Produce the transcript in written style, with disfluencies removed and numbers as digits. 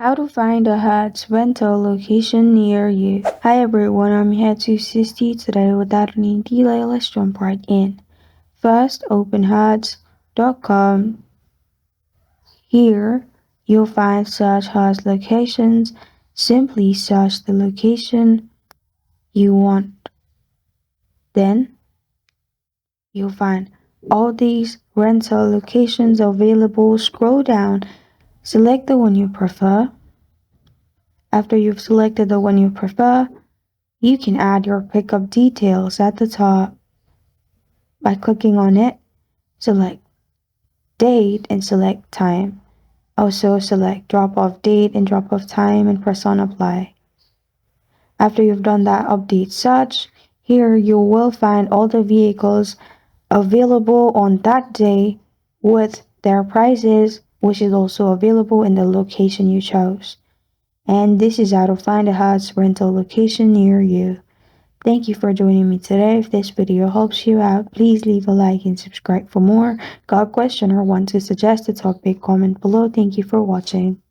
How to find a Hertz rental location near you. Hi everyone, I'm here to assist you today. Without any delay, let's jump right in. First, open hertz.com. Here, you'll find search Hertz locations. Simply search the location you want. Then, you'll find all these rental locations available. Scroll down, select the one you prefer. After you've selected the one you prefer, you can add your pickup details at the top. By clicking on it, select date and select time. Also select drop-off date and drop-off time and press on apply. After you've done that update search, here you will find all the vehicles available on that day with their prices, which is also available in the location you chose. And this is how to find a Hertz rental location near you. Thank you for joining me today. If this video helps you out, please leave a like and subscribe for more. Got a question or want to suggest a topic, comment below. Thank you for watching.